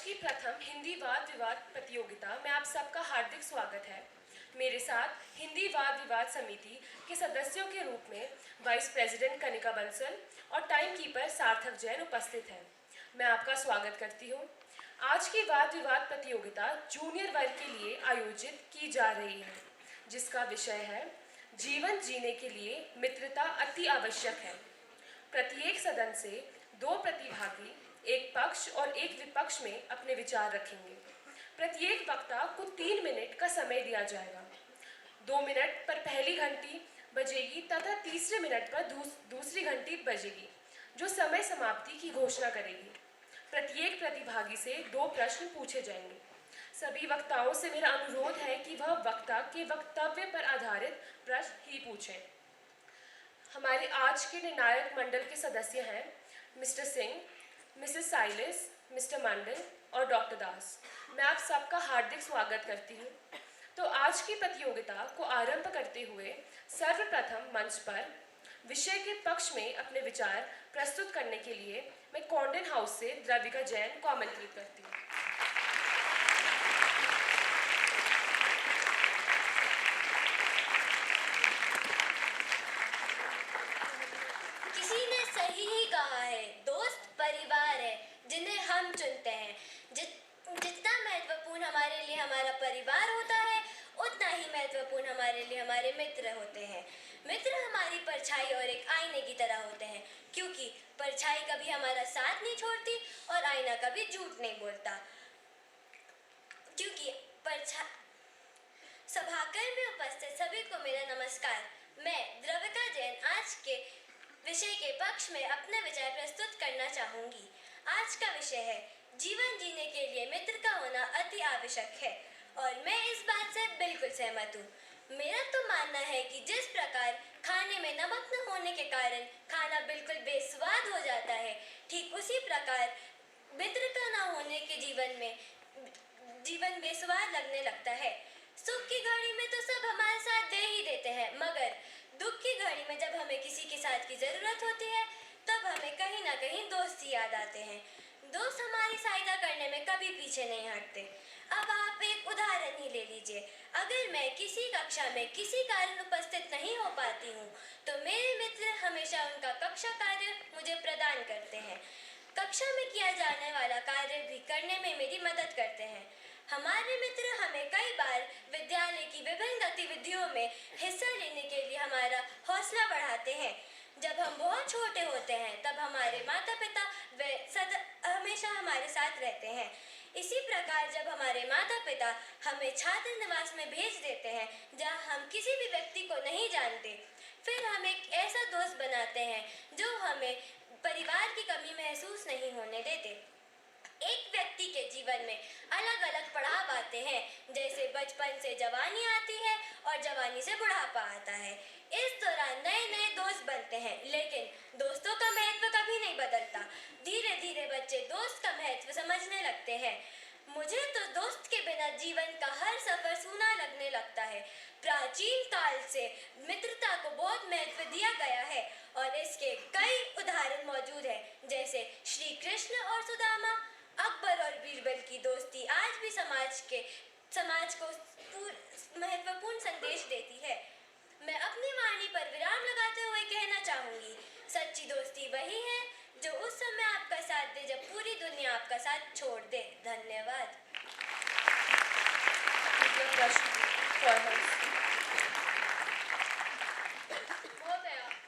की प्रथम हिंदी वाद विवाद प्रतियोगिता में आप सबका हार्दिक स्वागत है। मेरे साथ हिंदी वाद विवाद समिति के सदस्यों के रूप में वाइस प्रेसिडेंट कनिका बंसल और टाइम कीपर सार्थक जैन उपस्थित हैं। मैं आपका स्वागत करती हूँ। आज की वाद विवाद प्रतियोगिता जूनियर वर्ग के लिए आयोजित की जा रही है, जिसका विषय है जीवन जीने के लिए मित्रता अति आवश्यक है। प्रत्येक सदन से 2 प्रतिभागी एक पक्ष और एक विपक्ष में अपने विचार रखेंगे। प्रत्येक वक्ता को 3 मिनट का समय दिया जाएगा। 2 मिनट पर पहली घंटी बजेगी तथा तीसरे मिनट पर दूसरी घंटी बजेगी, जो समय समाप्ति की घोषणा करेगी। प्रत्येक प्रतिभागी से 2 प्रश्न पूछे जाएंगे। सभी वक्ताओं से मेरा अनुरोध है कि वह वक्ता के वक्तव्य पर आधारित प्रश्न ही पूछें। हमारे आज के निर्णायक मंडल के सदस्य हैं मिस्टर सिंह, मिसेस साइलिस, मिस्टर मंडल और डॉक्टर दास। मैं आप सबका हार्दिक स्वागत करती हूँ। तो आज की प्रतियोगिता को आरंभ करते हुए सर्वप्रथम मंच पर विषय के पक्ष में अपने विचार प्रस्तुत करने के लिए मैं कॉन्डेन हाउस से द्रविका जैन को आमंत्रित करती हूँ। किसी ने सही ही कहा है, दोस्त परिवार है जिन्हें हम चुनते हैं। जितना महत्वपूर्ण हमारे लिए हमारा परिवार होता है, उतना ही महत्वपूर्ण हमारे लिए हमारे मित्र होते हैं। मित्र हमारी परछाई और एक आईने की तरह होते हैं, क्योंकि परछाई कभी हमारा साथ नहीं छोड़ती और आईना कभी झूठ नहीं बोलता। क्योंकि सभाकर में उपस्थित सभी को मेरा नमस्कार। मैं द्रविका जैन आज के विषय के पक्ष में अपना विचार प्रस्तुत करना चाहूंगी। आज का विषय है जीवन जीने के लिए मित्र का होना अति आवश्यक है, और मैं इस बात से बिल्कुल सहमत हूँ। मेरा तो मानना है कि जिस प्रकार खाने में नमक न होने के कारण खाना बिल्कुल बेस्वाद हो जाता है, ठीक उसी प्रकार मित्र का न होने के जीवन बेस्वाद लगने लगता है। सुख की घड़ी में तो सब हमारे साथ दे ही देते हैं, मगर दुख की घड़ी में जब हमें किसी के साथ की जरूरत होती है, तब हमें कहीं ना कहीं दोस्त ही याद आते हैं। दोस्त हमारी सहायता करने में कभी पीछे नहीं हटते। अब आप एक उदाहरण ही ले लीजिए। अगर मैं किसी कक्षा में किसी कारण उपस्थित नहीं हो पाती हूँ, तो मेरे मित्र हमेशा उनका कक्षा कार्य मुझे प्रदान करते हैं। कक्षा में किया जाने वाला कार्य भी करने में मेरी मदद करते हैं। हमारे मित्र हमें कई बार विद्यालय की विभिन्न गतिविधियों में हिस्सा लेने के लिए हमारा हौसला बढ़ाते हैं। जब हम बहुत छोटे होते हैं, तब हमारे माता पिता हमेशा हमारे साथ रहते हैं। इसी प्रकार जब हमारे माता पिता हमें छात्र निवास में भेज देते हैं, जहाँ हम किसी भी व्यक्ति को नहीं जानते, फिर हम एक ऐसा दोस्त बनाते हैं जो हमें परिवार की कमी महसूस नहीं होने देते। एक व्यक्ति के जीवन में अलग अलग पड़ाव आते हैं, जैसे बचपन से जवानी आती है और जवानी से बुढ़ापा आता है। इस दौरान नए नए दोस्त बनते हैं, लेकिन दोस्तों का महत्व कभी नहीं बदलता। धीरे धीरे बच्चे दोस्त का महत्व समझने लगते हैं। मुझे तो दोस्त के बिना जीवन का हर सफर सूना लगने लगता है। प्राचीन काल से मित्रता को बहुत महत्व दिया गया है और इसके कई उदाहरण मौजूद हैं, जैसे श्री कृष्ण और सुदामा, अकबर और बीरबल की दोस्ती आज भी समाज को महत्वपूर्ण संदेश देती है। मैं अपनी वाणी पर विराम लगाते हुए कहना चाहूंगी, सच्ची दोस्ती वही है जो उस समय आपका साथ दे जब पूरी दुनिया आपका साथ छोड़ दे। धन्यवाद।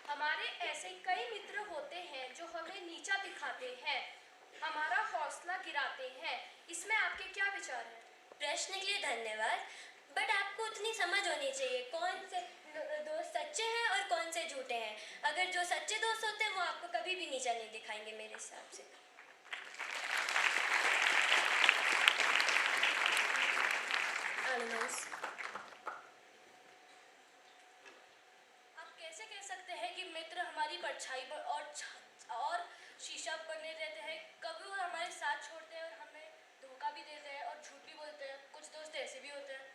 हमारे ऐसे कई मित्र होते हैं जो हमें नीचा दिखाते हैं, हमारा हौसला गिराते हैं। इसमें आपके क्या विचार हैं? प्रश्न के लिए धन्यवाद, बट आपको उतनी समझ होनी चाहिए कौन से दोस्त सच्चे हैं और कौन से झूठे हैं। अगर जो सच्चे दोस्त होते हैं वो आपको कभी भी नीचा नहीं दिखाएंगे मेरे हिसाब से। आप कैसे कह सकते हैं कि मित्र हमारी परछाई पर और शीशा बने रहते हैं? कभी वो हमारे साथ छोड़ते हैं और हमें धोखा भी देते हैं और झूठ भी बोलते हैं। कुछ दोस्त ऐसे भी होते हैं।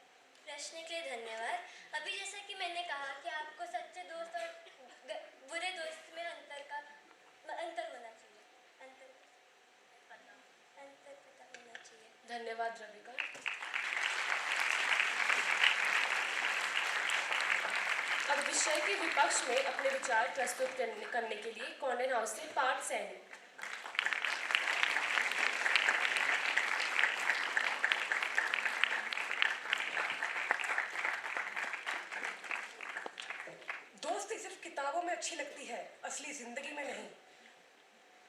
प्रश्न के लिए धन्यवाद। अभी जैसा कि मैंने कहा कि आपको सच्चे दोस्त और बुरे दोस्त में अंतर होना चाहिए, अंतर पता होना चाहिए। धन्यवाद रविका। अब विषय के विपक्ष में अपने विचार प्रस्तुत करने के लिए कॉर्नर हाउस से पार्थ सैनी। दोस्ती सिर्फ किताबों में अच्छी लगती है, असली जिंदगी में नहीं।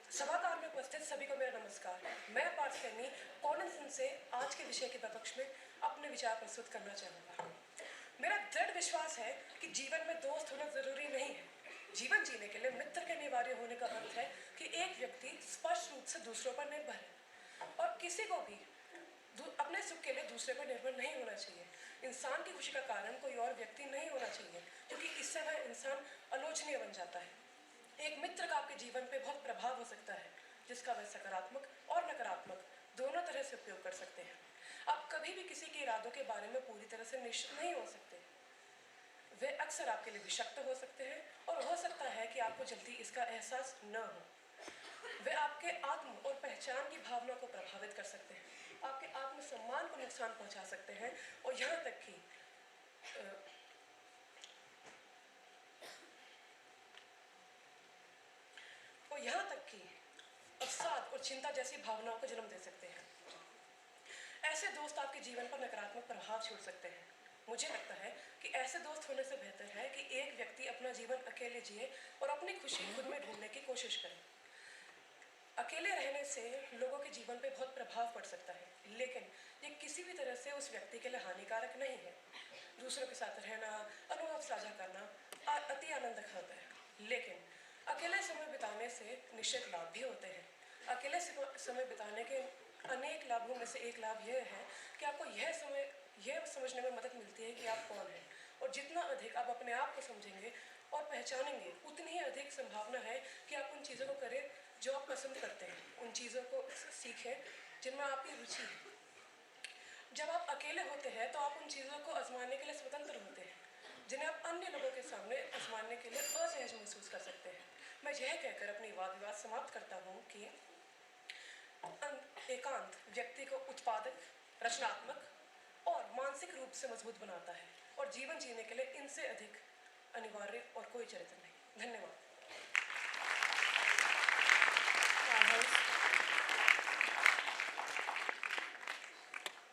सभागार में उपस्थित सभी को मेरा नमस्कार। मैं पार्थ सैनी कॉर्नर से आज के विषय के विपक्ष में अपने विचार प्रस्तुत करना चाहूँगा। मेरा दृढ़ विश्वास है कि जीवन में दोस्त होना जरूरी नहीं है। जीवन जीने के लिए मित्र के अनिवार्य होने का अर्थ है कि एक व्यक्ति स्पष्ट रूप से दूसरों पर निर्भर है और किसी को भी अपने सुख के लिए दूसरे पर निर्भर नहीं होना चाहिए। इंसान की खुशी का कारण कोई और व्यक्ति नहीं होना चाहिए, क्योंकि इससे वह इंसान आलोचनीय बन जाता है। एक मित्र का आपके जीवन पे बहुत प्रभाव हो सकता है, जिसका वह सकारात्मक और नकारात्मक दोनों तरह से उपयोग कर सकते हैं। आप कभी भी किसी के इरादों के बारे में पूरी तरह से निश्चित नहीं हो सकते। वे अक्सर आपके लिए विषक्त हो सकते हैं और हो सकता है कि आपको जल्दी इसका एहसास न हो। वे आपके आत्म और पहचान की भावना को प्रभावित कर सकते हैं, आपके आत्मसम्मान को नुकसान पहुंचा सकते हैं और यहाँ तक कि अवसाद और चिंता जैसी भावनाओं को जन्म दे सकते हैं। ऐसे दोस्त आपके जीवन पर नकारात्मक प्रभाव छोड़ सकते हैं। मुझे लगता है कि ऐसे दोस्त होने से बेहतर है कि एक व्यक्ति अपना जीवन अकेले जिए और अपनी खुशी खुद में ढूंढने की कोशिश करे। अकेले रहने से लोगों के जीवन पे बहुत प्रभाव पड़ सकता है, लेकिन ये किसी भी तरह से उस व्यक्ति के लिए हानिकारक नहीं है। दूसरों के साथ रहना, अनुभव साझा करना अति आनंदक होता है, लेकिन अकेले समय बिताने से निश्चित लाभ भी होते हैं। अकेले समय बिताने के अनेक लाभों में से एक लाभ यह है कि आपको यह समझने में मदद मिलती है कि आप कौन हैं, और जितना अधिक आप अपने आप को समझेंगे और पहचानेंगे, उतनी ही अधिक संभावना है कि आप उन चीज़ों को करें जो आप पसंद करते हैं, उन चीज़ों को सीखें जिनमें आपकी रुचि है। जब आप अकेले होते हैं तो आप उन चीज़ों को आजमाने के लिए स्वतंत्र होते हैं जिन्हें आप अन्य लोगों के सामने आजमाने के लिए असहज महसूस कर सकते हैं। मैं यह कहकर अपनी वाद विवाद समाप्त करता हूँ कि एकांत व्यक्ति को उत्पादक, रचनात्मक और मानसिक रूप से मजबूत बनाता है, और जीवन जीने के लिए इनसे अधिक अनिवार्य और कोई चरित्र नहीं। धन्यवाद।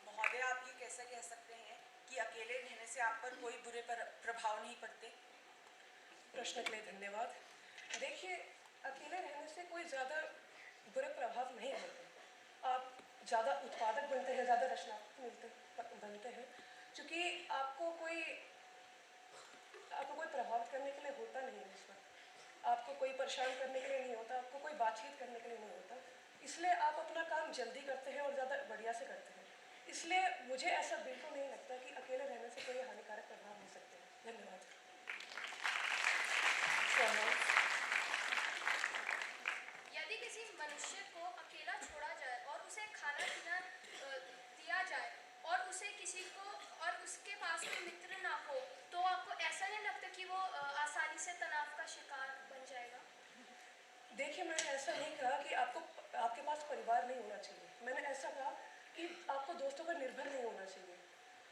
महोदय, आप ये कैसे कह सकते हैं कि अकेले रहने से आप पर कोई बुरे प्रभाव नहीं पड़ते? प्रश्न के लिए धन्यवाद। देखिए, अकेले रहने से कोई ज़्यादा बुरे प्रभाव नहीं होते। आप ज़्यादा उत्पादक बनते हैं, ज़्यादा रचनात्मक बनते हैं, क्योंकि आपको कोई प्रभावित करने के लिए होता नहीं है। इस वक्त आपको कोई परेशान करने के लिए नहीं होता, आपको कोई बातचीत करने के लिए नहीं होता, इसलिए आप अपना काम जल्दी करते हैं और ज़्यादा बढ़िया से करते हैं। इसलिए मुझे ऐसा बिल्कुल नहीं लगता कि अकेले रहने से कोई हानिकारक प्रभाव हो सकते हैं। धन्यवाद। यदि किसी मनुष्य को अकेला छोड़ा जाए और उसे खाना पीना दिया जाए और उसे किसी को और उसके पास कोई मित्र ना हो, तो आपको ऐसा नहीं लगता कि वो आसानी से तनाव का शिकार बन जाएगा? देखिए, मैंने ऐसा नहीं कहा कि आपके पास परिवार नहीं होना चाहिए। मैंने ऐसा कहा कि आपको दोस्तों पर निर्भर नहीं होना चाहिए।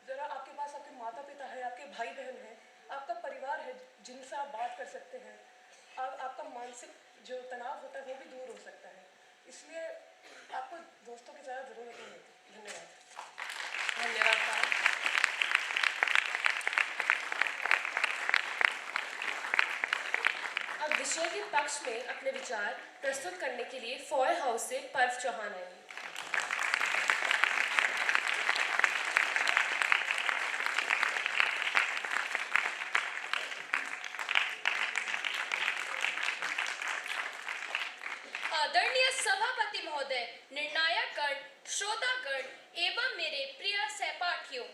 ज़रा आपके पास आपके माता पिता है, आपके भाई बहन हैं, आपका परिवार है जिनसे आप बात कर सकते हैं। आपका मानसिक जो तनाव होता है वो भी दूर हो सकता है। इसलिए आपको दोस्तों की ज़्यादा ज़रूरत नहीं होती। धन्यवाद। धन्यवाद। अब विषय के पक्ष में अपने विचार प्रस्तुत करने के लिए फॉय हाउस से पर्व चौहान आएंगे। आदरणीय सभापति महोदय, निर्णायक गण, श्रोतागण एवं मेरे प्रिय सहपाठियों,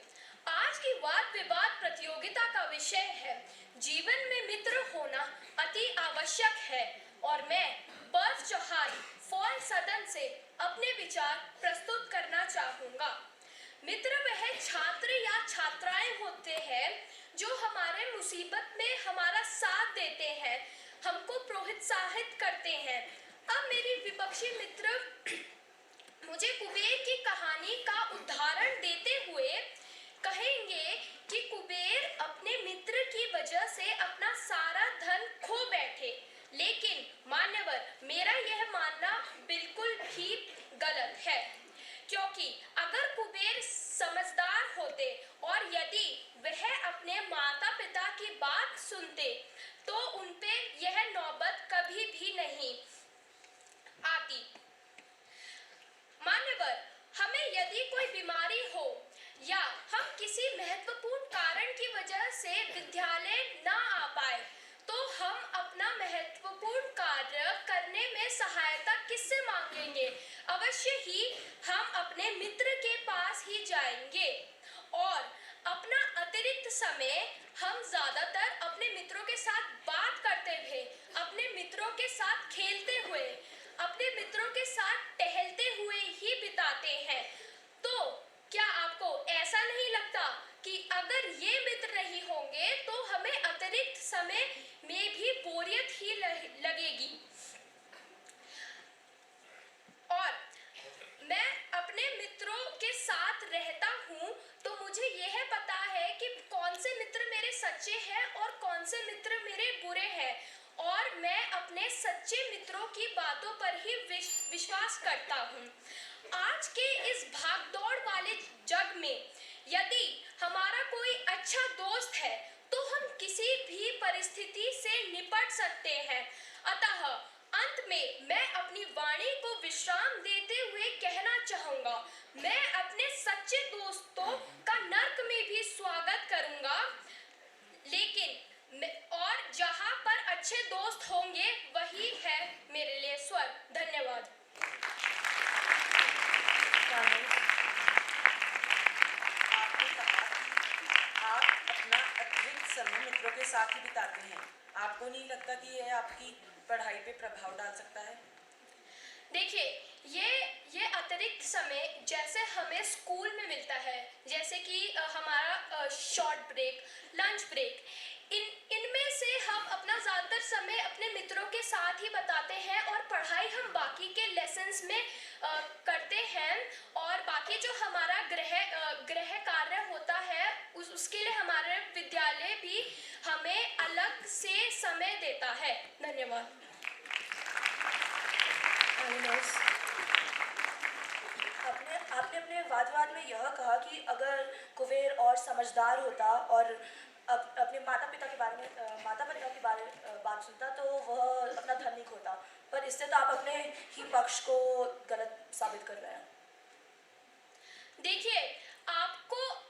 आज की वाद विवाद प्रतियोगिता का विषय है जीवन में मित्र होना अति आवश्यक है, और मैं पर्व चौहान फॉय सदन से अपने विचार प्रस्तुत करना चाहूँगा। मित्र वह छात्र या छात्राएं होते हैं जो हमारे मुसीबत में हमारा साथ देते हैं, हमको प्रोत्साहित करते हैं। अब मेरी विपक्षी मित्र मुझे कुबेर की कहानी का क्योंकि अगर कुबेर समझदार होते और यदि वह अपने माता पिता की बात सुनते तो उनपे यह नौबत कभी भी नहीं आती। मान्यवर, हमें यदि कोई बीमारी हो या हम किसी महत्वपूर्ण कारण की वजह से विद्यालय ना आ पाए तो हम अपना महत्वपूर्ण कार्य करने में सहायता किससे मांगेंगे? अवश्य ही हम अपने मित्र के पास ही जाएंगे और अपना अतिरिक्त समय हम ज़्यादातर अपने मित्रों के साथ बात करते हुए, अपने मित्रों के साथ खेलते हुए, अपने मित्रों के साथ टहलते हुए ही बिताते हैं। तो क्या आपको ऐसा नहीं लगता कि अगर ये मित्र नहीं होंगे तो हमें अतिरिक्त समय में भी बोरियत ही लगेगी? और मैं अपने मित्रों के साथ रहता हूँ तो मुझे यह पता है कि कौन से मित्र मेरे सच्चे हैं और कौन से मित्र मेरे बुरे हैं, और मैं अपने सच्चे मित्रों की बातों पर ही विश्वास करता हूँ। आज के इस भागदौड़ वाले जग में यदि हमारा कोई अच्छा दोस्त है तो हम किसी भी परिस्थिति से निपट सकते हैं। अतः अंत में मैं अपनी वाणी को विश्राम देते हुए कहना चाहूँगा, मैं अपने सच्चे दोस्तों का नर्क में भी स्वागत करूँगा, लेकिन और जहाँ पर अच्छे दोस्त होंगे वही है मेरे लिए स्वर्ग। धन्यवाद। आपने कहा आप अपना अतिरिक्त समय मित्रों के साथ ही बिताते हैं। आपको नहीं लगता कि यह आपकी पढ़ाई पे प्रभाव डाल सकता है? देखिए, ये अतिरिक्त समय जैसे हमें स्कूल में मिलता है, जैसे कि हमारा शॉर्ट ब्रेक, लंच ब्रेक, इनमें से हम अपना ज़्यादातर समय अपने मित्रों के साथ ही बताते हैं और पढ़ाई हम बाकी के लेसन्स में करते हैं, और बाकी जो हमारा गृह कार्य होता है उसके लिए हमारे विद्यालय भी हमें अलग से समय देता है। धन्यवाद। आपने अपने वाद में यह कहा कि अगर कुबेर और समझदार होता और अपने माता पिता की बात सुनता तो वह अपना धन नहीं खोता, पर इससे तो आप अपने ही पक्ष को गलत साबित कर रहे हैं। देखिए, आपको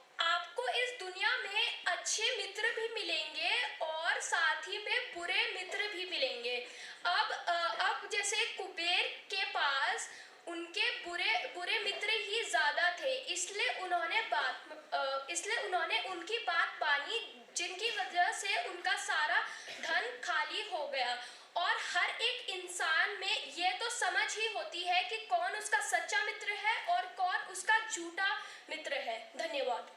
इस दुनिया में अच्छे मित्र भी मिलेंगे और साथ ही में बुरे मित्र भी मिलेंगे। अब जैसे कुबेर के पास उनके बुरे मित्र ही ज़्यादा थे, इसलिए उन्होंने उनकी बात मानी, जिनकी वजह से उनका सारा धन खाली हो गया। और हर एक इंसान में ये तो समझ ही होती है कि कौन उसका सच्चा मित्र है और कौन उसका झूठा मित्र है। धन्यवाद।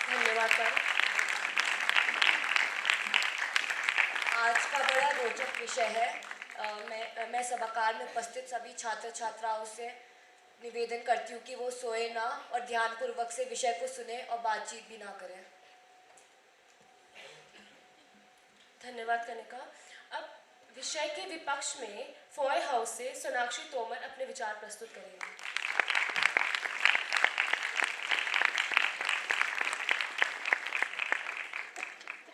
धन्यवाद सर। आज का बड़ा रोचक विषय है। मैं सभागार में उपस्थित सभी छात्र छात्राओं से निवेदन करती हूँ कि वो सोए ना और ध्यानपूर्वक से विषय को सुने और बातचीत भी ना करें। धन्यवाद कनिका। अब विषय के विपक्ष में फॉय हाउस से सोनाक्षी तोमर अपने विचार प्रस्तुत करेंगी।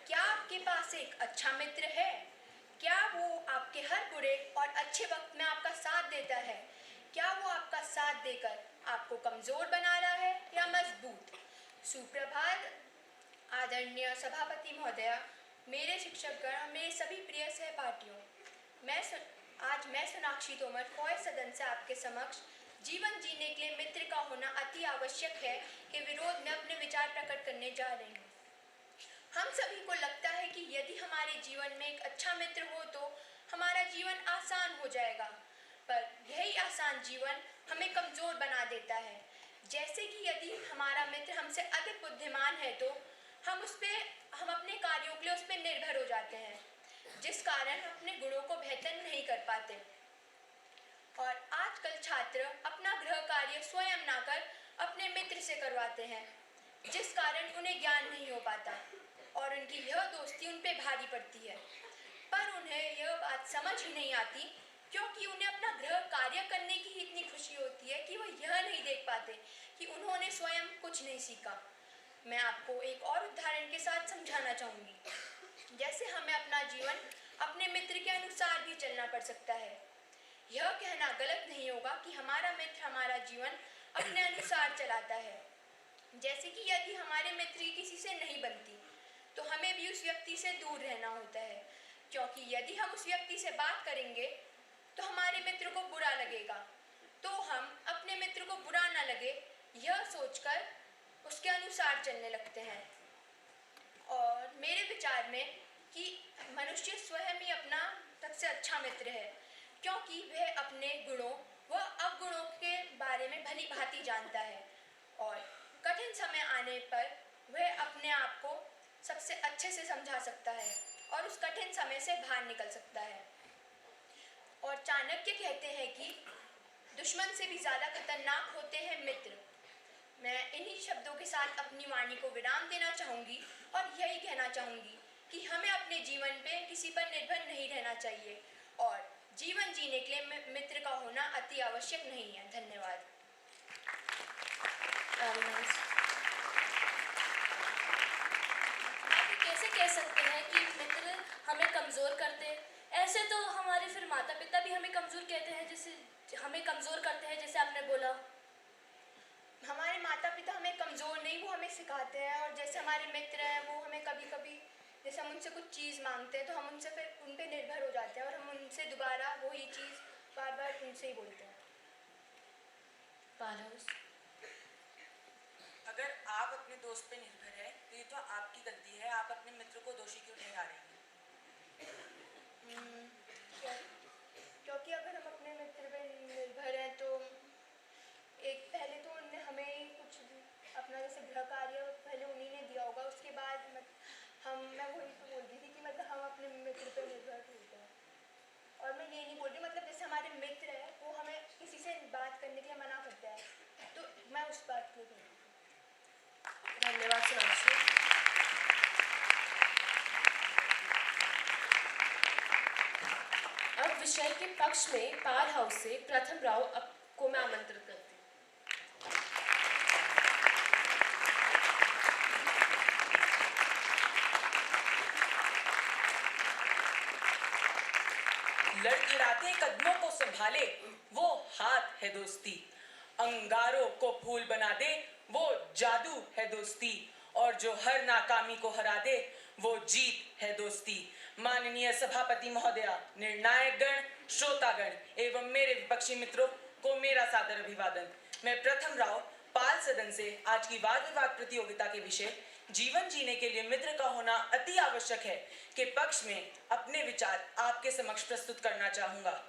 क्या आपके पास एक अच्छा मित्र है? क्या वो आपके हर बुरे और अच्छे वक्त में आपका साथ देता है? क्या वो आपका साथ देकर आपको कमजोर बना रहा है या मजबूत? सुप्रभात आदरणीय सभापति महोदया, मेरे शिक्षकगण, मेरे सभी प्रिय सहपाठियों, आज मैं सोनाक्षी तोमर फॉय सदन से आपके समक्ष जीवन जीने के लिए मित्र का होना अति आवश्यक है के विरोध में अपने विचार प्रकट करने जा रही हूँ। हम सभी को लगता है कि यदि हमारे जीवन में एक अच्छा मित्र हो तो हमारा जीवन आसान हो जाएगा, पर यही आसान जीवन हमें कमज़ोर बना देता है। जैसे कि यदि हमारा मित्र हमसे अधिक बुद्धिमान है तो हम अपने कार्यों के लिए उस पर निर्भर हो जाते हैं, जिस कारण हम अपने गुणों को बेहतर नहीं कर पाते। और आजकल छात्र अपना गृह कार्य स्वयं ना कर अपने मित्र से करवाते हैं, जिस कारण उन्हें ज्ञान नहीं हो पाता और उनकी यह दोस्ती उन पे भारी पड़ती है। पर उन्हें यह बात समझ ही नहीं आती, क्योंकि उन्हें अपना गृह कार्य करने की ही इतनी खुशी होती है कि वह यह नहीं देख पाते कि उन्होंने स्वयं कुछ नहीं सीखा। मैं आपको एक और उदाहरण के साथ समझाना चाहूँगी। जैसे हमें अपना जीवन अपने मित्र के अनुसार भी चलना पड़ सकता है। यह कहना गलत नहीं होगा कि हमारा मित्र हमारा जीवन अपने अनुसार चलाता है। जैसे कि यदि हमारे मित्र की किसी से नहीं बनती तो हमें भी उस व्यक्ति से दूर रहना होता है, क्योंकि यदि हम उस व्यक्ति से बात करेंगे तो हमारे मित्र को बुरा लगेगा। तो हम अपने मित्र को बुरा ना लगे यह सोचकर उसके अनुसार चलने लगते हैं। और मेरे विचार में कि मनुष्य स्वयं ही अपना सबसे अच्छा मित्र है, क्योंकि वह अपने गुणों व अवगुणों के बारे में भली भांति जानता है और कठिन समय आने पर वह अपने आप को सबसे अच्छे से समझा सकता है और उस कठिन समय से बाहर निकल सकता है। और चाणक्य कहते हैं कि दुश्मन से भी ज़्यादा खतरनाक होते हैं मित्र। मैं इन्हीं शब्दों के साथ अपनी वाणी को विराम देना चाहूँगी और यही कहना चाहूँगी कि हमें अपने जीवन पे किसी पर निर्भर नहीं रहना चाहिए और जीवन जीने के लिए मित्र का होना अति आवश्यक नहीं है। धन्यवाद। आप ये कैसे कह सकते हैं कि मित्र हमें कमज़ोर करते? ऐसे तो हमारे फिर माता पिता भी हमें कमज़ोर कहते हैं, जैसे हमें कमज़ोर करते हैं, जैसे आपने बोला। हमारे माता पिता हमें कमज़ोर नहीं, वो हमें सिखाते हैं। और जैसे हमारे मित्र हैं वो हमें कभी कभी जैसे हम उनसे कुछ चीज़ मांगते हैं तो हम उनसे फिर उन पर निर्भर हो जाते हैं और हम उनसे दोबारा वही चीज़ बार बार उनसे ही बोलते हैं। अगर आप अपने दोस्त पे निर्भर है तो ये तो आपकी गलती है। आप अपने मित्र को दोषी क्यों ठहरा रहे हैं? क्योंकि अगर हम अपने मित्र पे निर्भर हैं तो एक पहले तो उनने हमें कुछ अपना जैसे गृह कार्य पहले उन्हीं ने दिया होगा, उसके बाद मैं वही तो बोल रही थी कि मतलब हम अपने मित्र पे निर्भर होते हैं। और मैं ये नहीं बोल रही, मतलब जैसे हमारे मित्र हैं वो हमें किसी से बात करने के लिए मना करते हैं तो मैं उस बात को बोल रही थी। धन्यवाद सोनाक्षी। अब विषय के पक्ष में पाल हाउस से प्रथम राव को मैं आमंत्रित करती हूँ। लड़खड़ाते कदमों को संभाले वो हाथ है दोस्ती, अंगारों को फूल बना दे वो जादू है दोस्ती, और जो हर नाकामी को हरा दे वो जीत है दोस्ती। माननीय सभापति महोदया, निर्णायक गण, श्रोतागण एवं मेरे विपक्षी मित्रों को मेरा सादर अभिवादन। मैं प्रथम राव पाल सदन से आज की वाद विवाद प्रतियोगिता के विषय जीवन जीने के लिए मित्र का होना अति आवश्यक है के पक्ष में अपने विचार आपके समक्ष प्रस्तुत करना चाहूंगा।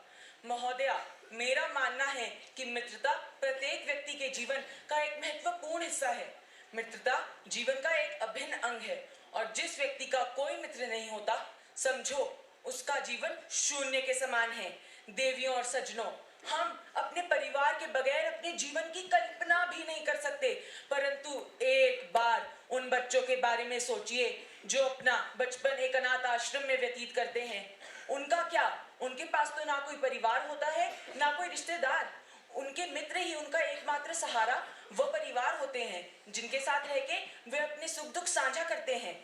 महोदया, मेरा मानना है कि मित्रता प्रत्येक व्यक्ति के जीवन का एक महत्वपूर्ण हिस्सा है। मित्रता जीवन का एक अभिन्न अंग है और जिस व्यक्ति का कोई मित्र नहीं होता, समझो उसका जीवन शून्य के समान है। देवियों और सज्जनों, हम अपने परिवार के बगैर अपने जीवन की कल्पना भी नहीं कर सकते, परंतु एक बार उन बच्चों के बारे में सोचिए जो अपना बचपन एक अनाथ आश्रम में व्यतीत करते हैं। उनका क्या? उनके पास तो ना कोई परिवार होता है, ना कोई रिश्तेदार। उनके मित्र ही उनका एकमात्र सहारा व परिवार होते हैं, जिनके साथ रह के वे अपने सुख दुख साझा करते हैं।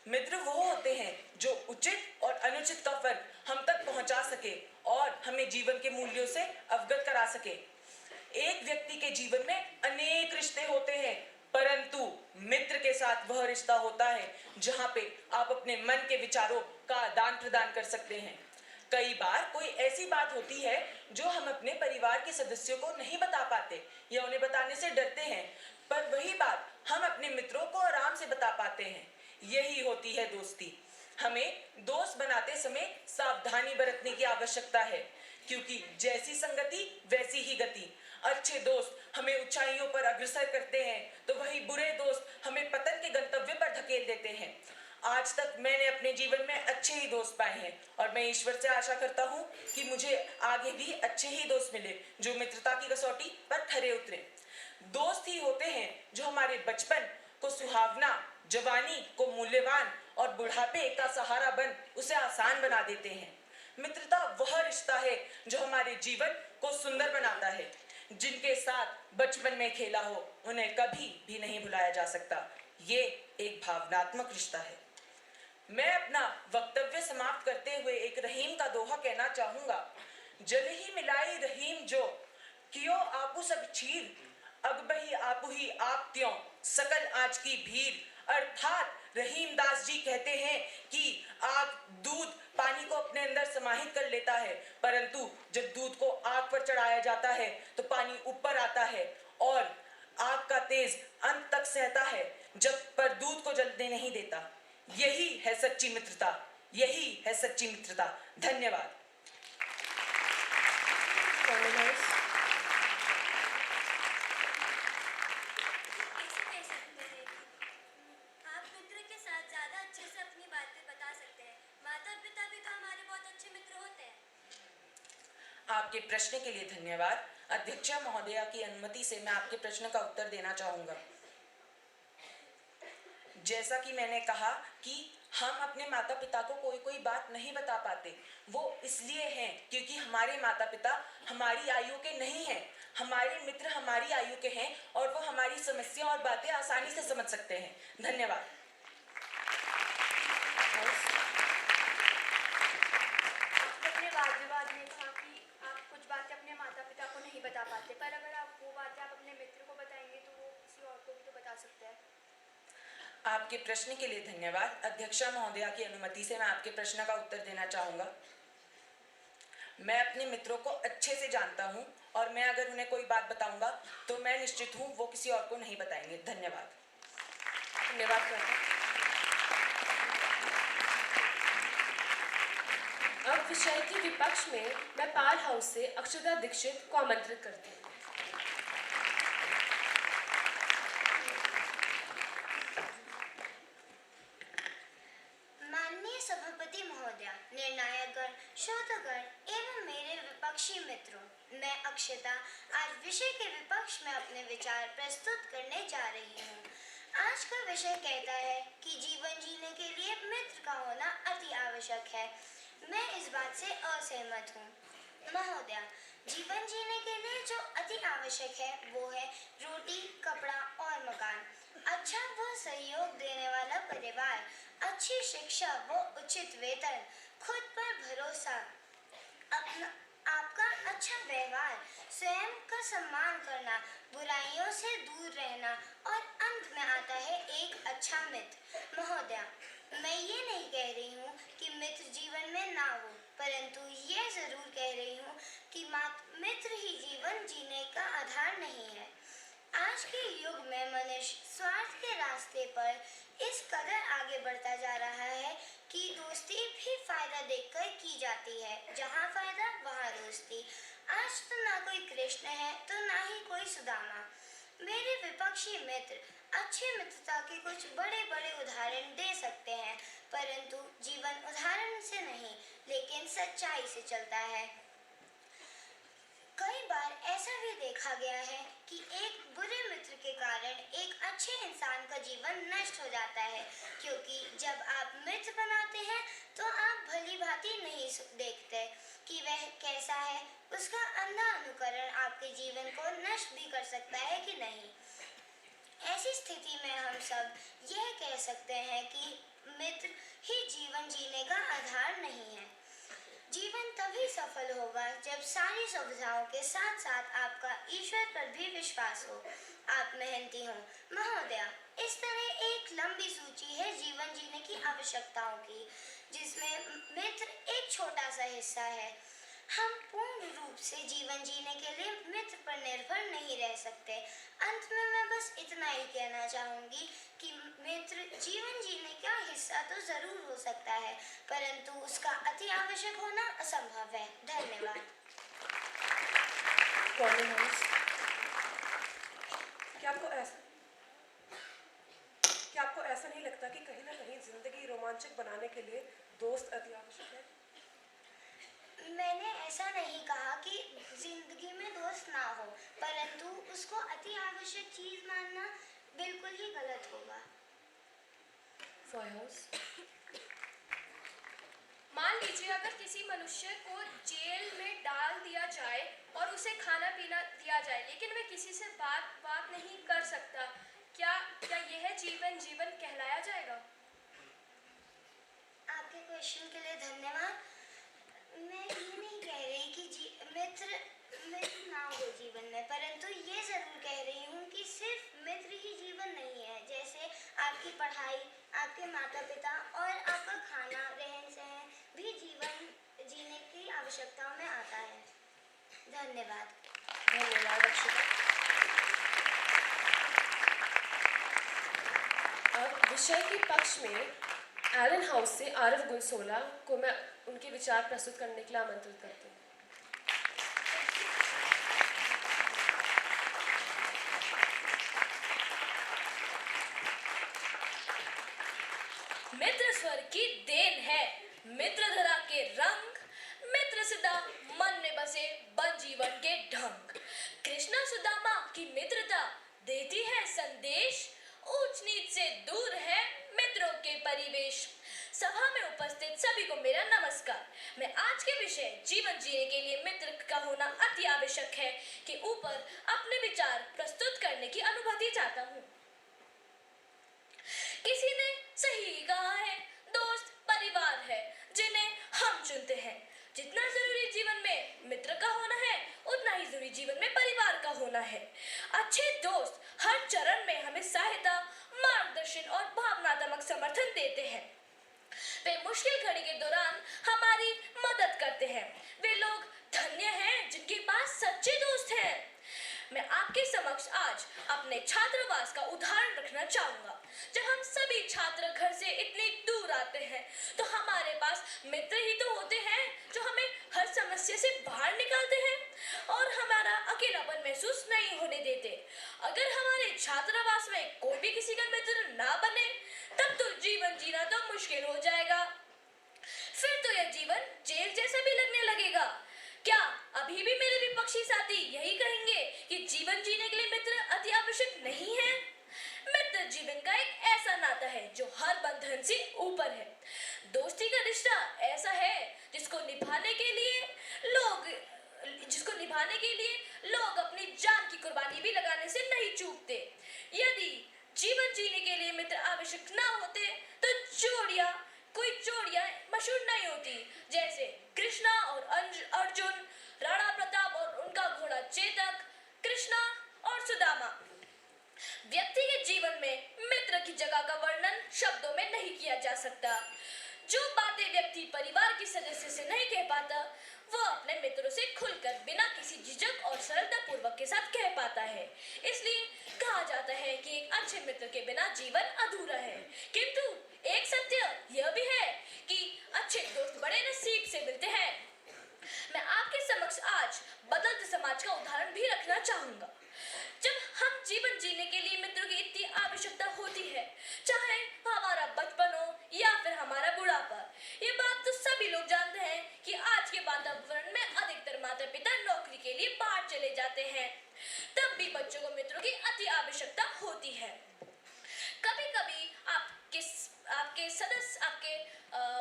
मित्र वो होते हैं जो उचित और अनुचित का फर्क हम तक पहुंचा सके और हमें जीवन के मूल्यों से अवगत करा सके। एक व्यक्ति के जीवन में अनेक रिश्ते होते हैं, परंतु मित्र के साथ वह रिश्ता होता है जहां पे आप अपने मन के विचारों का आदान प्रदान कर सकते हैं। कई बार कोई ऐसी बात होती है जो हम अपने परिवार के सदस्यों को नहीं बता पाते या उन्हें बताने से डरते हैं, पर वही बात हम अपने मित्रों को आराम से बता पाते हैं। यही होती है दोस्ती। हमें दोस्त बनाते समय सावधानी बरतने की आवश्यकता है, क्योंकि जैसी संगति वैसी ही गति। अच्छे दोस्त हमें ऊंचाइयों पर अग्रसर करते हैं तो वही बुरे दोस्त हमें पतन के गंतव्य पर धकेल देते हैं। आज तक मैंने अपने जीवन में अच्छे ही दोस्त पाए हैं और मैं ईश्वर से आशा करता हूँ कि मुझे आगे भी अच्छे ही दोस्त मिले जो मित्रता की कसौटी पर खरे उतरे। दोस्त ही होते हैं जो हमारे बचपन को सुहावना, जवानी को मूल्यवान और बुढ़ापे का सहारा बन उसे आसान बना देते हैं। मित्रता वह रिश्ता है जो हमारे जीवन को सुंदर बनाता है। जिनके साथ बचपन में खेला हो उन्हें कभी भी नहीं भुलाया जा सकता। ये एक भावनात्मक रिश्ता है। मैं अपना वक्तव्य समाप्त करते हुए एक रहीम का दोहा कहना चाहूंगा। जल ही मिलाई रहीम जो कियो आपू सब चीर, अगबही आपू ही आप त्यों सकल आज की भीड़। अर्थात रहीम दास जी कहते हैं कि आग दूध पानी को अपने अंदर समाहित कर लेता है, परंतु जब दूध को आग पर चढ़ाया जाता है तो पानी ऊपर आता है और आग का तेज अंत तक सहता है, जब पर दूध को जलने नहीं देता। यही है सच्ची मित्रता, यही है सच्ची मित्रता। धन्यवाद। कैसे कह सकते हैं कि आप मित्र के साथ ज़्यादा अच्छे से अपनी बातें बता सकते हैं। माता पिता भी तो हमारे बहुत अच्छे मित्र होते हैं। आपके प्रश्न के लिए धन्यवाद। अध्यक्षा महोदया की अनुमति से मैं आपके प्रश्न का उत्तर देना चाहूंगा। जैसा कि मैंने कहा कि हम अपने माता पिता को कोई कोई बात नहीं बता पाते, वो इसलिए हैं क्योंकि हमारे माता पिता हमारी आयु के नहीं हैं। हमारे मित्र हमारी आयु के हैं और वो हमारी समस्या और बातें आसानी से समझ सकते हैं। धन्यवाद। अपने वाद विवाद में कहा कि आप कुछ बातें अपने माता पिता को नहीं बता पाते, पर अगर आप वो बातें आप अपने मित्र को बताएंगे तो वो किसी और को भी तो बता सकता है। आपके प्रश्न के लिए धन्यवाद। अध्यक्षा महोदया की अनुमति से मैं आपके प्रश्न का उत्तर देना चाहूंगा। मैं अपने मित्रों को अच्छे से जानता हूं और मैं अगर उन्हें कोई बात बताऊंगा तो मैं निश्चित हूं वो किसी और को नहीं बताएंगे। धन्यवाद। धन्यवाद करता हूं। अब विषय के विपक्ष में मैं पाल हाउस से अक्षता दीक्षित को आमंत्रित करती हूँ। माननीय सभापति महोदया, निर्णायकगण, श्रोतागण एवं मेरे विपक्षी मित्रों, मैं अक्षता आज विषय के विपक्ष में अपने विचार प्रस्तुत करने जा रही हूँ। आज का विषय कहता है कि जीवन जीने के लिए मित्र का होना अति आवश्यक है। मैं इस बात से असहमत हूँ। महोदया, जीवन जीने के लिए जो अति आवश्यक है वो है रोटी, कपड़ा और मकान, अच्छा व सहयोग देने वाला परिवार, अच्छी शिक्षा व उचित वेतन, खुद पर भरोसा, अपना आपका अच्छा व्यवहार, स्वयं का सम्मान करना, बुराइयों से दूर रहना और अंत में आता है एक अच्छा मित्र। महोदया, मैं ये नहीं कह रही हूँ कि मित्र जीवन में ना हो, परंतु ये जरूर कह रही हूँ कि मित्र ही जीवन जीने का आधार नहीं है। आज के युग में मनुष्य स्वार्थ के रास्ते पर इस कदर आगे बढ़ता जा रहा है कि दोस्ती भी फायदा देखकर की जाती है। जहाँ फायदा वहाँ दोस्ती। आज तो ना कोई कृष्ण है तो ना ही कोई सुदामा। मेरे विपक्षी मित्र अच्छी मित्रता के कुछ बड़े बड़े उदाहरण दे सकते हैं, परंतु जीवन उदाहरण से नहीं लेकिन सच्चाई से चलता है। कई बार ऐसा भी देखा गया है कि एक बुरे मित्र के कारण एक अच्छे इंसान का जीवन नष्ट हो जाता है, क्योंकि जब आप मित्र बनाते हैं तो आप भली भांति नहीं देखते कि वह कैसा है। उसका अंधा अनुकरण आपके जीवन को नष्ट भी कर सकता है कि नहीं। ऐसी स्थिति में हम सब यह कह सकते हैं कि मित्र ही जीवन जीने का आधार नहीं है। जीवन तभी सफल होगा जब सारी सुविधाओं के साथ साथ आपका ईश्वर पर भी विश्वास हो, आप मेहनती हो। महोदया, इस तरह एक लंबी सूची है जीवन जीने की आवश्यकताओं की, जिसमें मित्र एक छोटा सा हिस्सा है। हम पूर्ण रूप से जीवन जीने के लिए मित्र पर निर्भर नहीं रह सकते। अंत में मैं बस इतना ही कहना चाहूँगी कि मित्र जीवन जीने का हिस्सा तो जरूर हो सकता है, परंतु उसका अति आवश्यक होना असंभव है। धन्यवाद। क्या आपको ऐसा नहीं लगता कि कहीं ना कहीं जिंदगी रोमांचक बनाने के लिए दोस्त अति आवश्यक है? मैंने ऐसा नहीं कहा कि जिंदगी में दोस्त ना हो, परंतु उसको अति आवश्यक चीज मानना बिल्कुल ही गलत होगा। मान लीजिए अगर किसी मनुष्य को जेल में डाल दिया जाए और उसे खाना पीना दिया जाए, लेकिन वह किसी से बात नहीं कर सकता, क्या क्या यह जीवन कहलाया जाएगा? आपके क्वेश्चन के लिए धन्यवाद। मैं ये नहीं कह रही कि मित्र ना हो जीवन में, परंतु ये ज़रूर कह रही हूँ कि सिर्फ मित्र ही जीवन नहीं है। जैसे आपकी पढ़ाई, आपके माता पिता और आपका खाना, रहन सहन भी जीवन जीने की आवश्यकताओं में आता है। धन्यवाद। धन्यवाद अक्षता। अब विषय के पक्ष में एलन हाउस से आरव गुनसोला को मैं उनके विचार प्रस्तुत करने के लिए आमंत्रित करती हूँ। मित्र स्वर की देन है, मित्र धरा के रंग, मित्र सदा मन में बसे बन जीवन के ढंग। कृष्णा सुदामा की मित्रता देती है संदेश, ऊंच नीच से दूर है मित्रों के परिवेश। सभा में उपस्थित सभी को मेरा नमस्कार। मैं आज के विषय जीवन जीने के लिए मित्र का होना अति आवश्यक है के ऊपर अपने विचार प्रस्तुत करने की अनुभूति चाहता हूँ। किसी ने सही कहा है, दोस्त परिवार है जिन्हें हम चुनते हैं। जितना जरूरी जीवन में मित्र का होना है, उतना ही जरूरी जीवन में परिवार का होना है। अच्छे दोस्त हर चरण में हमें सहायता, मार्गदर्शन और भावनात्मक समर्थन देते हैं। वे मुश्किल घड़ी के दौरान हमारी मदद करते हैं। वे लोग धन्य हैं जिनके पास सच्चे दोस्त हैं। मैं आपके समक्ष आज अपने छात्रावास का उदाहरण रखना चाहूंगा। जब हम सभी छात्र घर से इतनी दूर आते हैं तो हमारे पास मित्र ही तो होते हैं जो हमें हर समस्या से बाहर निकालते हैं और हमारा अकेलापन महसूस नहीं होने देते। अगर हमारे छात्रावास में कोई भी किसी का मित्र ना बने तब तो जीवन जीना तो मुश्किल हो जाएगा। फिर तो यह जीवन जेल जैसा भी लगने लगेगा। क्या अभी भी मेरे विपक्षी साथी यही कहेंगे कि जीवन जीने के लिए मित्र अति आवश्यक नहीं है? मित्र जीवन का एक ऐसा नाता है जो हर बंधन से ऊपर है। दोस्ती का रिश्ता ऐसा है जिसको निभाने के लिए लोग अपनी जान की कुर्बानी भी लगाने से नहीं चूकते। यदि जीवन जीने के लिए मित्र आवश्यक ना होते तो कोई जोड़ियां मशहूर नहीं होती, जैसे कृष्णा और अर्जुन, राणा प्रताप और उनका घोड़ा चेतक, कृष्णा और सुदामा। व्यक्ति के जीवन में मित्र की जगह का वर्णन शब्दों में नहीं किया जा सकता। जो बातें व्यक्ति परिवार के सदस्य से नहीं कह पाता, वो अपने मित्रों से खुलकर बिना किसी झिझक और सरलता पूर्वक के साथ कह पाता है। इसलिए कहा जाता है कि एक अच्छे मित्र के बिना जीवन अधूरा है। किंतु एक सत्य यह भी है कि अच्छे दोस्त बड़े नसीब से मिलते हैं। मैं आपके समक्ष आज बदलते समाज का उदाहरण भी रखना चाहूंगा। जब हम जीवन जीने के लिए मित्रों की इतनी आवश्यकता होती है, चाहे हमारा बचपन हो या फिर हमारा बुढ़ापा, ये बात तो सभी लोग जानते हैं कि आज के वातावरण में अधिकतर माता पिता नौकरी के लिए बाहर चले जाते हैं। तब भी बच्चों को मित्रों की अति आवश्यकता होती है। कभी-कभी आपके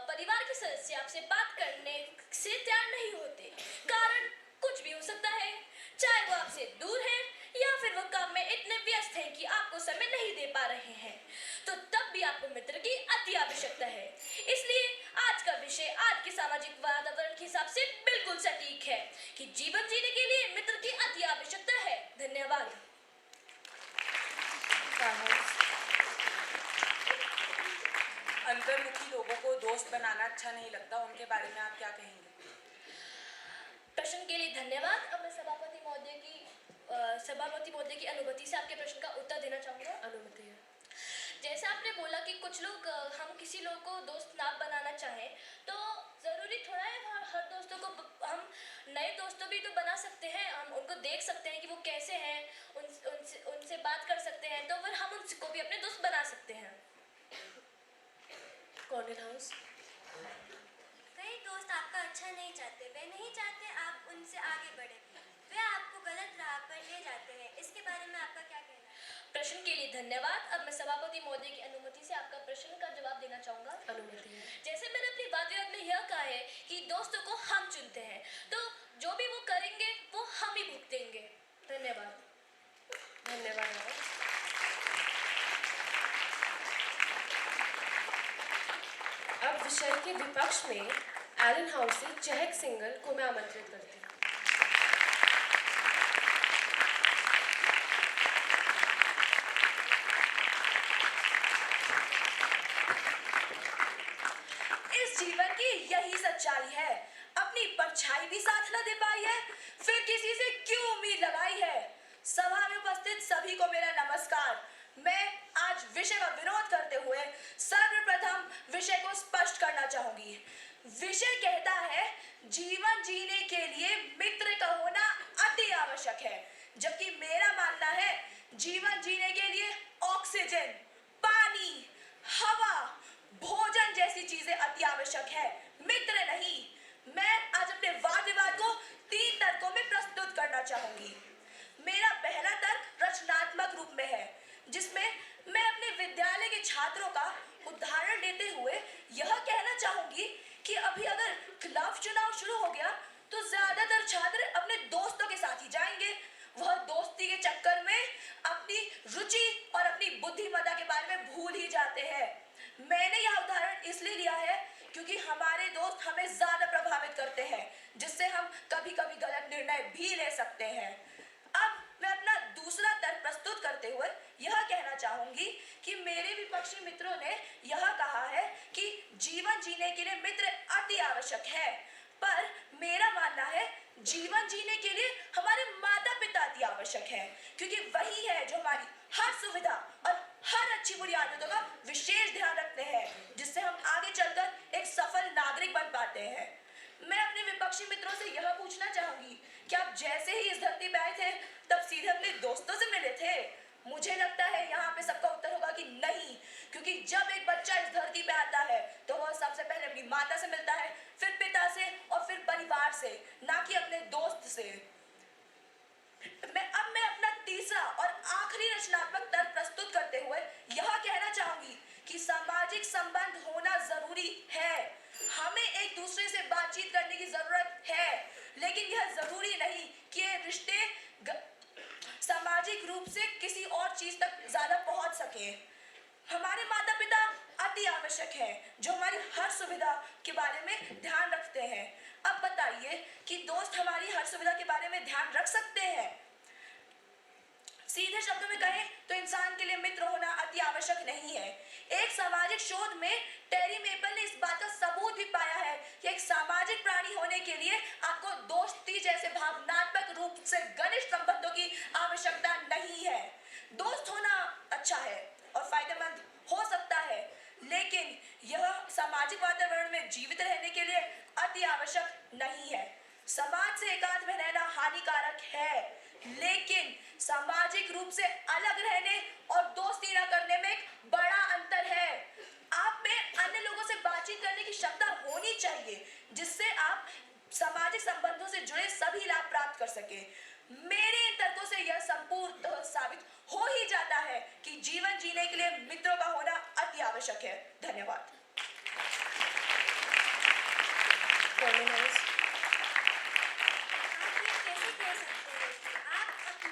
परिवार के सदस्य आपसे बात करने से तैयार नहीं होते। कारण कुछ भी हो सकता है, चाहे वो आपसे दूर है या फिर वो काम में इतने व्यस्त हैं कि आपको समय नहीं दे पा रहे हैं। तो तब भी आपको मित्र की अति आवश्यकता है। इसलिए आज का विषय आज के सामाजिक वातावरण के हिसाब से बिल्कुल सटीक है कि जीवन जीने के लिए मित्र की अति आवश्यकता है। धन्यवाद। अंतर्मुखी लोगों को दोस्त बनाना अच्छा नहीं लगता, उनके बारे में आप क्या कहेंगे? प्रश्न के लिए धन्यवाद। अब मैं सभापति महोदय की अनुमति से आपके प्रश्न का उत्तर देना चाहूँगा। अनुमति है। जैसे आपने बोला कि कुछ लोग हम किसी लोग को दोस्त ना बनाना चाहें, तो ज़रूरी थोड़ा है हर दोस्तों को हम नए दोस्तों भी तो बना सकते हैं। हम उनको देख सकते हैं कि वो कैसे हैं, उनसे बात कर सकते हैं, तो फिर हम उनको भी अपने दोस्त बना सकते हैं। Corner house. कई दोस्त आपका अच्छा नहीं चाहते, वे नहीं चाहते आप उनसे आगे बढ़े, वे आपको गलत राह पर ले जाते हैं। इसके बारे में आपका क्या कहना है? प्रश्न के लिए धन्यवाद। अब मैं सभापति महोदय की अनुमति से आपका प्रश्न का जवाब देना चाहूंगा। अनुमति है। जैसे मैंने अपनी वाद विवाद में यह कहा है कि दोस्तों को हम चुनते हैं, तो जो भी वो करेंगे वो हम ही भुगतेंगे। धन्यवाद। धन्यवाद मैडम। अब विषय के विपक्ष में एलन हाउसी चहक सिंगल को मैं आमंत्रित करती हूँ। इस जीवन की यही सच्चाई है, अपनी परछाई भी साथ न दे पाई है, फिर किसी से क्यों उम्मीद लगाई है। सभा में उपस्थित सभी को मेरा नमस्कार। मैं आज विषय का विरोध करते हुए सर्वप्रथम विषय को स्पष्ट करना चाहूंगी। विषय कहता है जीवन जीने के लिए मित्र का होना अति आवश्यक है, जबकि मेरा मानना है जीवन जीने के लिए ऑक्सीजन, पानी, हवा, भोजन जैसी चीजें अति आवश्यक है, मित्र नहीं। मैं आज अपने वाद विवाद को 3 तर्कों में प्रस्तुत करना चाहूंगी। मेरा पहला तर्क रचनात्मक रूप में है, जिसमें मैं अपने विद्यालय के छात्रों का उदाहरण लेते हुए यह कहना चाहूंगी कि अभी अगर क्लब चुनाव शुरू हो गया तो ज्यादातर छात्र अपने दोस्तों के साथ ही जाएंगे। वह दोस्ती के चक्कर में अपनी रुचि और अपनी बुद्धिमत्ता के बारे में भूल ही जाते हैं। मैंने यह उदाहरण इसलिए लिया है क्योंकि हमारे दोस्त हमें ज्यादा प्रभावित करते हैं, जिससे हम कभी-कभी गलत निर्णय भी ले सकते हैं। अब मैं अपना दूसरा तर्क प्रस्तुत करते हुए यह कहना चाहूंगी कि मेरे विपक्षी मित्रों ने यह कहा है कि जीवन जीने के लिए मित्र अति आवश्यक है, पर मेरा मानना है जीवन जीने के लिए हमारे माता-पिता अति आवश्यक है, क्योंकि वही है जो हमारी हर सुविधा और हर अच्छी बुरी आदतों का विशेष ध्यान रखते हैं, जिससे हम आगे चलकर एक सफल नागरिक बन पाते हैं। मैं अपने विपक्षी मित्रों से यह पूछना चाहूंगी कि आप जैसे ही इस धरती पे आए थे तब सीधे अपने दोस्तों से मिले थे? मुझे लगता है यहाँ पे सबका उत्तर होगा कि नहीं, क्योंकि जब एक बच्चा इस धरती पे आता है तो वह सबसे पहले अपनी माता से मिलता है, फिर पिता से और फिर परिवार से, ना कि अपने दोस्त से। मैं अपना तीसरा और आखिरी रचनात्मक तर्क प्रस्तुत करते हुए यह कहना चाहूंगी कि सामाजिक संबंध होना जरूरी है। हमें एक दूसरे से बातचीत करने की जरूरत है, लेकिन यह जरूरी नहीं कि ये रिश्ते सामाजिक रूप से किसी और चीज तक ज्यादा पहुंच सके। हमारे माता पिता अति आवश्यक हैं, जो हमारी हर सुविधा के बारे में ध्यान रखते हैं। अब बताइए कि दोस्त हमारी हर सुविधा के बारे में ध्यान रख सकते हैं? सीधे शब्दों में कहें तो इंसान के लिए मित्र होना अति आवश्यक नहीं है। एक सामाजिक शोध में टेरी मेपल ने इस बात का सबूत भी पाया है कि एक सामाजिक प्राणी होने के लिए आपको दोस्ती जैसे भावनात्मक रूप से घनिष्ठ संबंधों की आवश्यकता नहीं है। दोस्त होना अच्छा है और फायदेमंद हो सकता है, लेकिन यह सामाजिक वातावरण में जीवित रहने के लिए अति आवश्यक नहीं है। समाज से एकांत में रहना हानिकारक है, लेकिन सामाजिक रूप से अलग रहने और दोस्ती न करने में एक बड़ा अंतर है। आप में अन्य लोगों से बातचीत करने की क्षमता होनी चाहिए, जिससे आप सामाजिक संबंधों से जुड़े सभी लाभ प्राप्त कर सके। मेरे इन तर्कों से यह संपूर्ण साबित हो ही जाता है कि जीवन जीने के लिए मित्रों का होना अति आवश्यक है। धन्यवाद।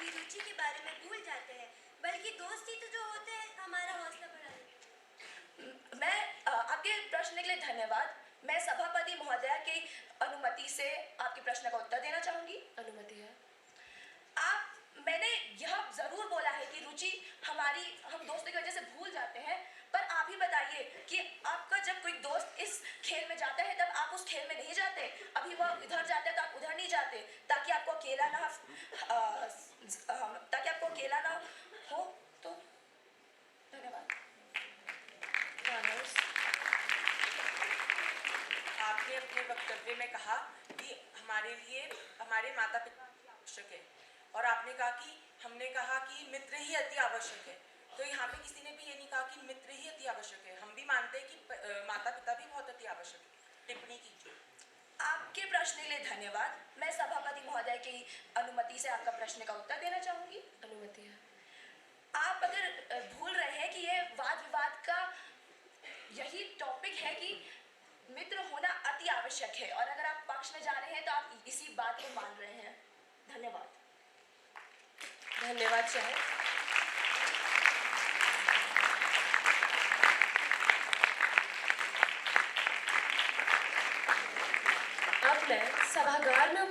रुचि के बारे में भूल जाते हैं, बल्कि दोस्ती तो जो होते हैं हमारा हौसला बढ़ाते। मैं आपके प्रश्न के लिए धन्यवाद। मैं सभापति महोदया की अनुमति से आपके प्रश्न का उत्तर देना चाहूंगी। अनुमति है। मैंने यह जरूर बोला है कि रुचि हम दोस्तों की वजह से भूल जाते हैं, पर आप ही बताइए कि आपका जब कोई दोस्त इस खेल में जाता है तब आप उस खेल में नहीं जाते? अभी वह इधर जाता है तो आप उधर नहीं जाते, ताकि आपको अकेला ना हो। तो धन्यवाद। आपने अपने वक्तव्य में कहा कि हमारे लिए हमारे माता पिता अति आवश्यक है, और आपने कहा कि हमने कहा कि मित्र ही अति आवश्यक है। तो यहाँ पे किसी ने भी ये नहीं कहा कि मित्र ही अति आवश्यक है। हम भी मानते हैं कि माता पिता भी बहुत अति आवश्यक है। टिप्पणी कीजिए। आपके प्रश्न के लिए धन्यवाद। मैं सभापति महोदय की अनुमति से आपका प्रश्न का उत्तर देना चाहूंगी। अनुमति है। आप अगर है कि मित्र होना अति आवश्यक है, और अगर आप पक्ष में जा रहे हैं तो आप इसी बात को मान रहे हैं। धन्यवाद। धन्यवाद चाहे। अब मैं सभागार में